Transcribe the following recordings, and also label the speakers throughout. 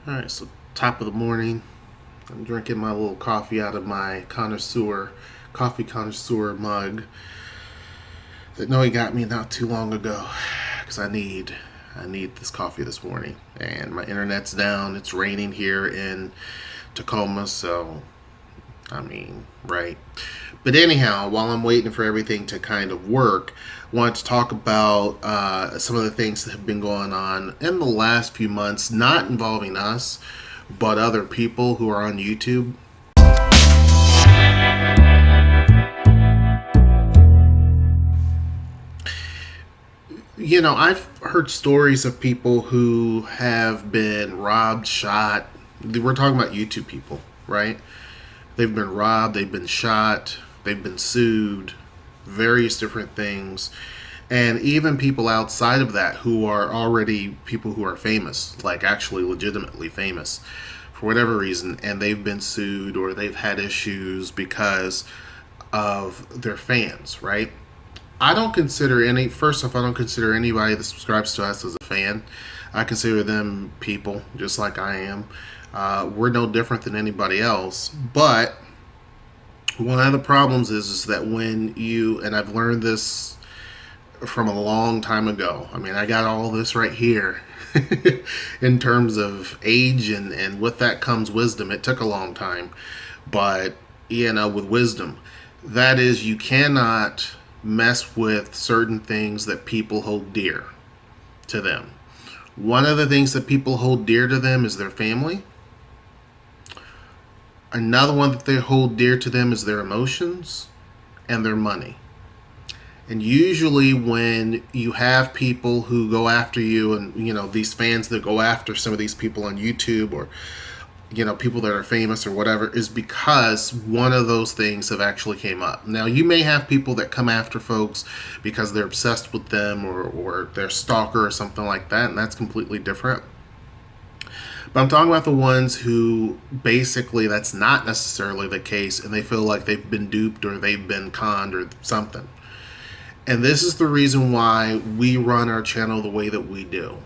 Speaker 1: Alright, so top of the morning. I'm drinking my little coffee out of my coffee connoisseur mug that Noe got me not too long ago. Because I need this coffee this morning. And my internet's down. It's raining here in Tacoma, so right. But anyhow, while I'm waiting for everything to kind of work, I wanted to talk about some of the things that have been going on in the last few months, not involving us, but other people who are on YouTube. I've heard stories of people who have been robbed, shot. We're talking about YouTube people, right? They've been robbed, they've been shot, they've been sued, various different things. And even people outside of that who are already people who are famous, like actually legitimately famous for whatever reason, and they've been sued or they've had issues because of their fans, right? First off, I don't consider anybody that subscribes to us as a fan. I consider them people, just like I am. We're no different than anybody else. But one of the problems is that and I've learned this from a long time ago. I mean, I got all this right here in terms of age and with that comes wisdom. It took a long time. But, with wisdom, that is, you cannot mess with certain things that people hold dear to them. One of the things that people hold dear to them is their family. Another one that they hold dear to them is their emotions and their money. And usually when you have people who go after you and, these fans that go after some of these people on YouTube or, people that are famous or whatever, is because one of those things have actually came up. Now, you may have people that come after folks because they're obsessed with them or they're a stalker or something like that, and that's completely different. But I'm talking about the ones who basically that's not necessarily the case and they feel like they've been duped or they've been conned or something. And this is the reason why we run our channel the way that we do.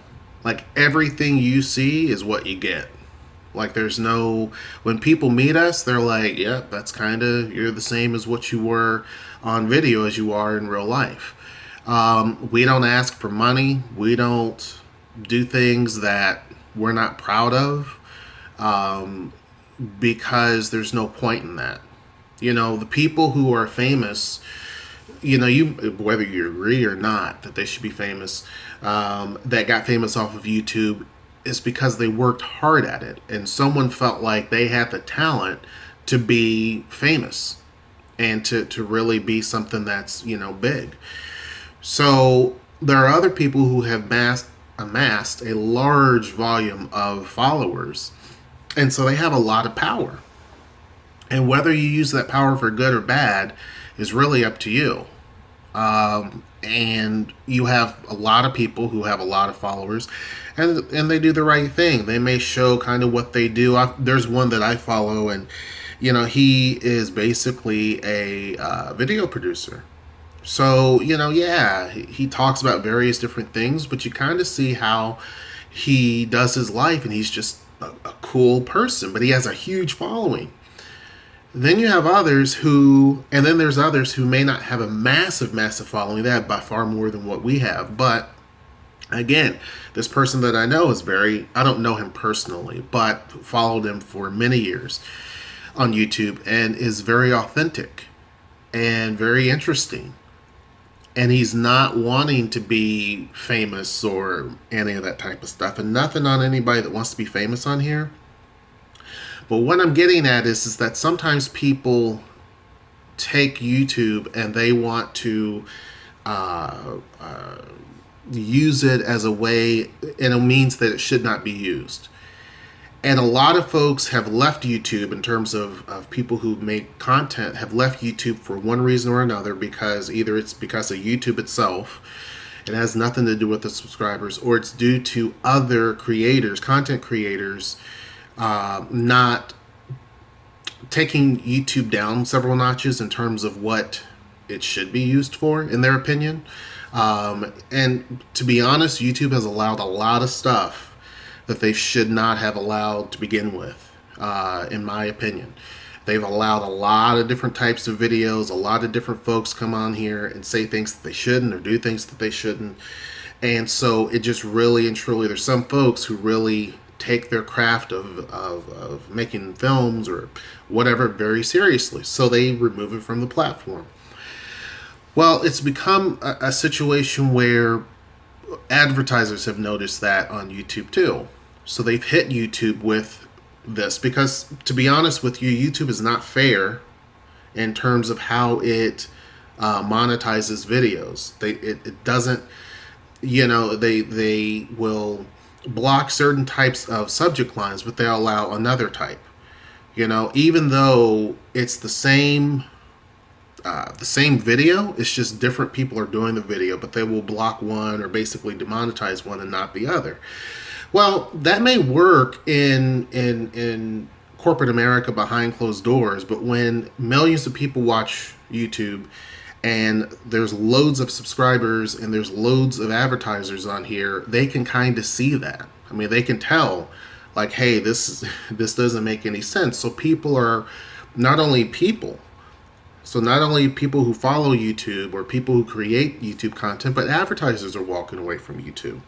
Speaker 1: Like, everything you see is what you get. Like, when people meet us, they're like, yep, that's you're the same as what you were on video as you are in real life. We don't ask for money. We don't do things that we're not proud of, because there's no point in that. The people who are famous, whether you agree or not that they should be famous, that got famous off of YouTube, is because they worked hard at it and someone felt like they had the talent to be famous and to really be something that's big. So there are other people who have amassed a large volume of followers, and so they have a lot of power, and whether you use that power for good or bad is really up to you. And you have a lot of people who have a lot of followers, and they do the right thing. They may show kind of what they do. There's one that I follow, and he is basically a video producer. So he talks about various different things, but you kind of see how he does his life, and he's just a cool person. But he has a huge following. Then you have there's others who may not have a massive following. They have by far more than what we have. But again, this person that I know I don't know him personally, but followed him for many years on YouTube and is very authentic and very interesting. And he's not wanting to be famous or any of that type of stuff. And nothing on anybody that wants to be famous on here. But what I'm getting at is that sometimes people take YouTube and they want to use it as a way, and it means that it should not be used. And a lot of folks have left YouTube, in terms of people who make content, have left YouTube for one reason or another, because either it's because of YouTube itself, it has nothing to do with the subscribers, or it's due to other content creators, not taking YouTube down several notches in terms of what it should be used for, in their opinion. And to be honest, YouTube has allowed a lot of stuff that they should not have allowed to begin with, in my opinion. They've allowed a lot of different types of videos. A lot of different folks come on here and say things that they shouldn't or do things that they shouldn't. And so it just really and truly, there's some folks who really take their craft of making films or whatever very seriously. So they remove it from the platform. Well, it's become a situation where advertisers have noticed that on YouTube too. So they've hit YouTube with this because, to be honest with you, YouTube is not fair in terms of how it monetizes videos. It doesn't, they will block certain types of subject lines, but they allow another type. Even though it's the same video, it's just different people are doing the video, but they will block one or basically demonetize one and not the other. Well, that may work in corporate America behind closed doors, but when millions of people watch YouTube and there's loads of subscribers and there's loads of advertisers on here, they can kind of see that. I mean, they can tell, like, hey, this doesn't make any sense. So people are not only people who follow YouTube or people who create YouTube content, but advertisers are walking away from YouTube.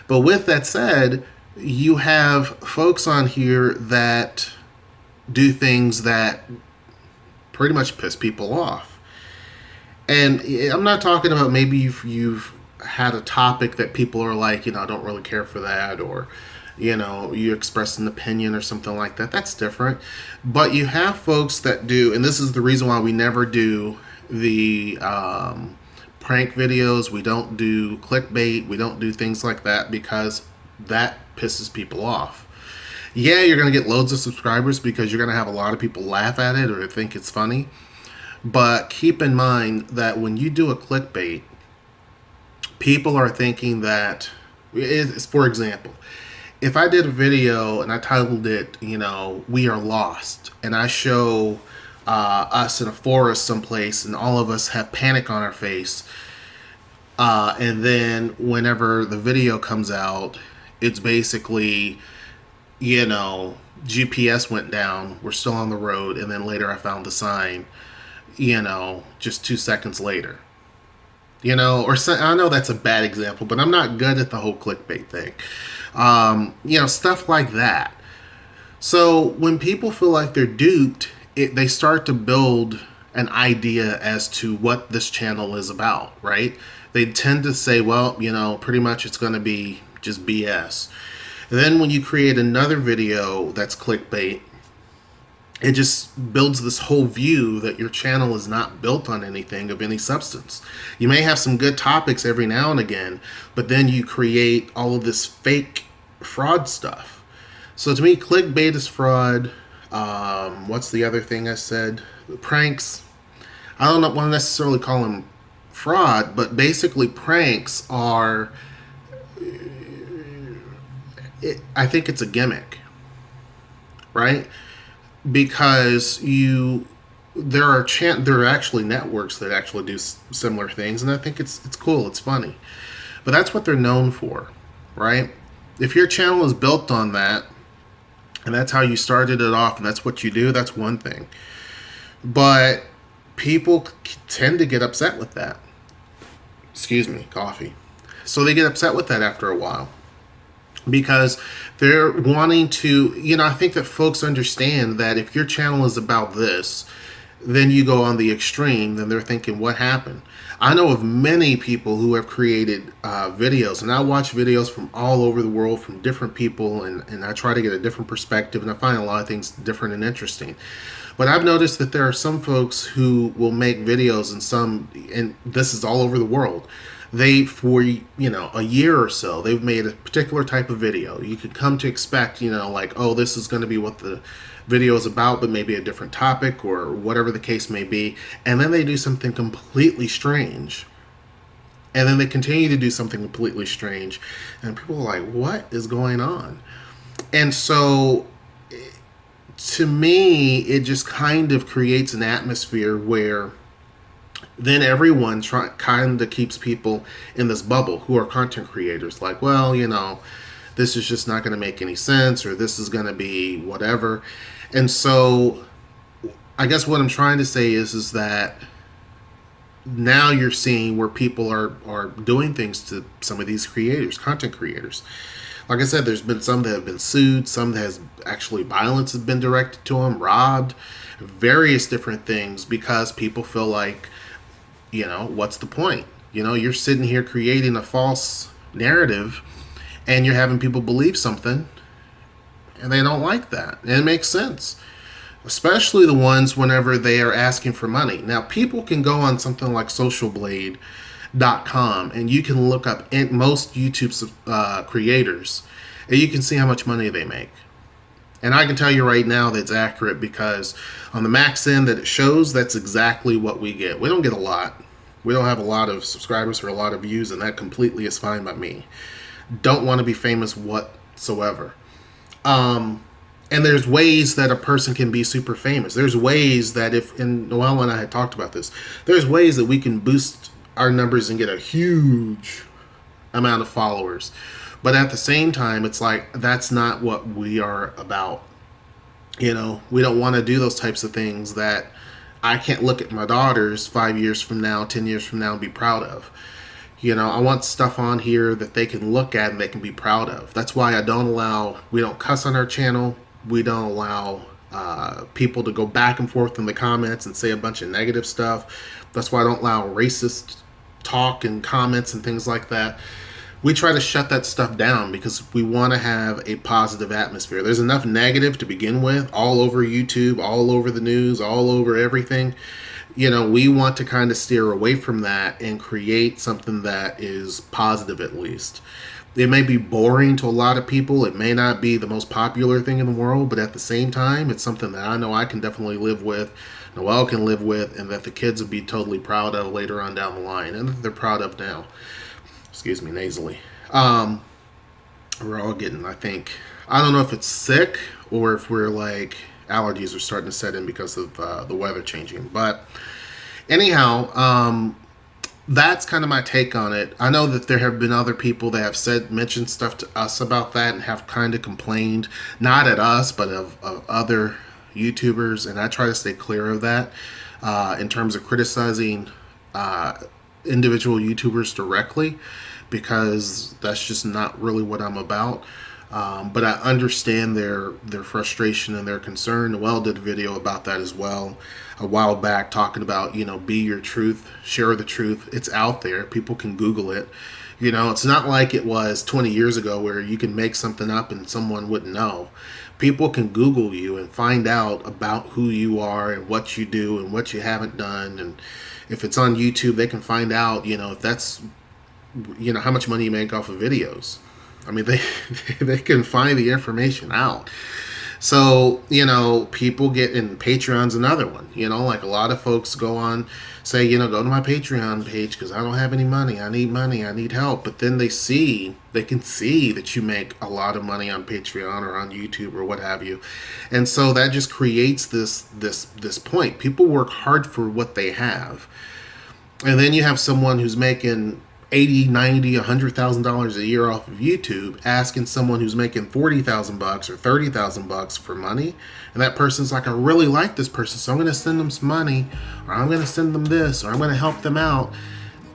Speaker 1: But with that said, you have folks on here that do things that pretty much piss people off. And I'm not talking about maybe you've had a topic that people are like, I don't really care for that, or you express an opinion or something like that. That's different. But you have folks that do, and this is the reason why we never do the prank videos. We don't do clickbait. We don't do things like that because that pisses people off. Yeah, you're going to get loads of subscribers because you're going to have a lot of people laugh at it or think it's funny. But keep in mind that when you do a clickbait, people are thinking that, for example, if I did a video and I titled it, We Are Lost, and I show us in a forest someplace and all of us have panic on our face, and then whenever the video comes out, it's basically, GPS went down, we're still on the road, and then later I found the sign, just 2 seconds later. Or I know that's a bad example, but I'm not good at the whole clickbait thing. Stuff like that. So when people feel like they're duped, they start to build an idea as to what this channel is about, right? They tend to say, well, pretty much it's going to be just BS. And then when you create another video that's clickbait, it just builds this whole view that your channel is not built on anything of any substance. You may have some good topics every now and again, but then you create all of this fake fraud stuff. So to me, clickbait is fraud. What's the other thing I said? Pranks. I don't want to necessarily call them fraud, but basically pranks are, I think it's a gimmick, right? Because there are actually networks that actually do similar things, and I think it's cool, it's funny. But that's what they're known for, right? If your channel is built on that, and that's how you started it off, and that's what you do, that's one thing. But people tend to get upset with that. Excuse me, coffee. So they get upset with that after a while, because they're wanting to, I think that folks understand that if your channel is about this, then you go on the extreme, then they're thinking, what happened? I know of many people who have created videos, and I watch videos from all over the world from different people, and I try to get a different perspective, and I find a lot of things different and interesting. But I've noticed that there are some folks who will make videos, and this is all over the world. For a year or so, they've made a particular type of video. You could come to expect, like, oh, this is going to be what the video is about, but maybe a different topic or whatever the case may be. And then they do something completely strange. And then they continue to do something completely strange. And people are like, what is going on? And so, to me, it just kind of creates an atmosphere where then everyone kind of keeps people in this bubble who are content creators. Like, well, this is just not going to make any sense, or this is going to be whatever. And so I guess what I'm trying to say is that now you're seeing where people are doing things to some of these creators, content creators. Like I said, there's been some that have been sued, some that has actually violence has been directed to them, robbed, various different things, because people feel like, what's the point? You're sitting here creating a false narrative and you're having people believe something and they don't like that. And it makes sense. Especially the ones whenever they are asking for money. Now, people can go on something like socialblade.com and you can look up most YouTube creators and you can see how much money they make. And I can tell you right now that's accurate, because on the max end that it shows, that's exactly what we get. We don't get a lot. We don't have a lot of subscribers or a lot of views, and that completely is fine by me. Don't want to be famous whatsoever. And there's ways that a person can be super famous. There's ways that Noelle and I had talked about this. There's ways that we can boost our numbers and get a huge amount of followers. But at the same time, it's like, that's not what we are about. We don't want to do those types of things that I can't look at my daughters 5 years from now, 10 years from now and be proud of. I want stuff on here that they can look at and they can be proud of. That's why we don't cuss on our channel. We don't allow people to go back and forth in the comments and say a bunch of negative stuff. That's why I don't allow racist talk and comments and things like that. We try to shut that stuff down because we want to have a positive atmosphere. There's enough negative to begin with, all over YouTube, all over the news, all over everything. We want to kind of steer away from that and create something that is positive, at least. It may be boring to a lot of people. It may not be the most popular thing in the world, but at the same time, it's something that I know I can definitely live with, Noelle can live with, and that the kids will be totally proud of later on down the line, and that they're proud of now. Excuse me, nasally. We're all getting, I don't know if it's sick or if we're like allergies are starting to set in because of the weather changing. But anyhow, that's kind of my take on it. I know that there have been other people that have mentioned stuff to us about that and have kind of complained, not at us, but of other YouTubers, and I try to stay clear of that in terms of criticizing individual YouTubers directly, because that's just not really what I'm about. But I understand their frustration and their concern. Noelle did a video about that as well a while back, talking about, be your truth, share the truth. It's out there. People can Google it. It's not like it was 20 years ago where you can make something up and someone wouldn't know. People can Google you and find out about who you are and what you do and what you haven't done. And if it's on YouTube, they can find out, if that's, how much money you make off of videos. I mean, they can find the information out. So, people get in. Patreon's another one. Like a lot of folks go on, say, go to my Patreon page because I don't have any money. I need help. But then they can see that you make a lot of money on Patreon or on YouTube or what have you. And so that just creates this point. People work hard for what they have. And then you have someone who's making $80,000, $90,000, $100,000 a year off of YouTube, asking someone who's making $40,000 or $30,000 for money, and that person's like, I really like this person, so I'm going to send them some money, or I'm going to send them this, or I'm going to help them out.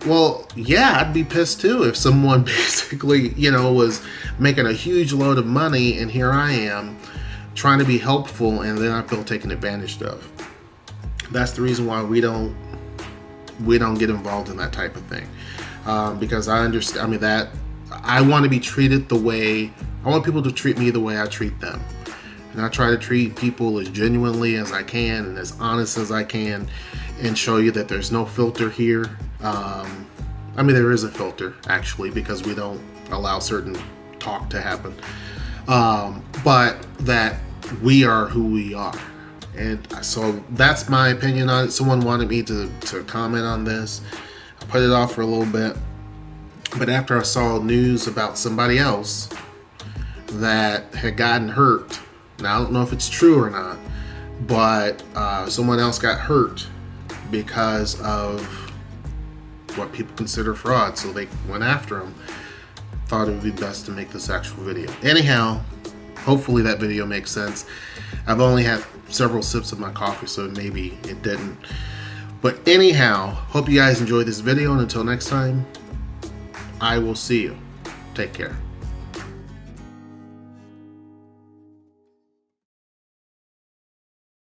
Speaker 1: Well, yeah, I'd be pissed too if someone basically, was making a huge load of money, and here I am trying to be helpful, and then I feel taken advantage of. That's the reason why we don't get involved in that type of thing. Because I understand, that I want to be treated I want people to treat me the way I treat them. And I try to treat people as genuinely as I can and as honest as I can, and show you that there's no filter here. There is a filter, actually, because we don't allow certain talk to happen. But that we are who we are. And so that's my opinion on it. Someone wanted me to comment on this. I put it off for a little bit, but after I saw news about somebody else that had gotten hurt, now I don't know if it's true or not, but someone else got hurt because of what people consider fraud, so they went after him. thought it would be best to make this actual video. Anyhow, hopefully that video makes sense. I've only had several sips of my coffee, so maybe it didn't. But anyhow, hope you guys enjoyed this video, and until next time, I will see you. Take care.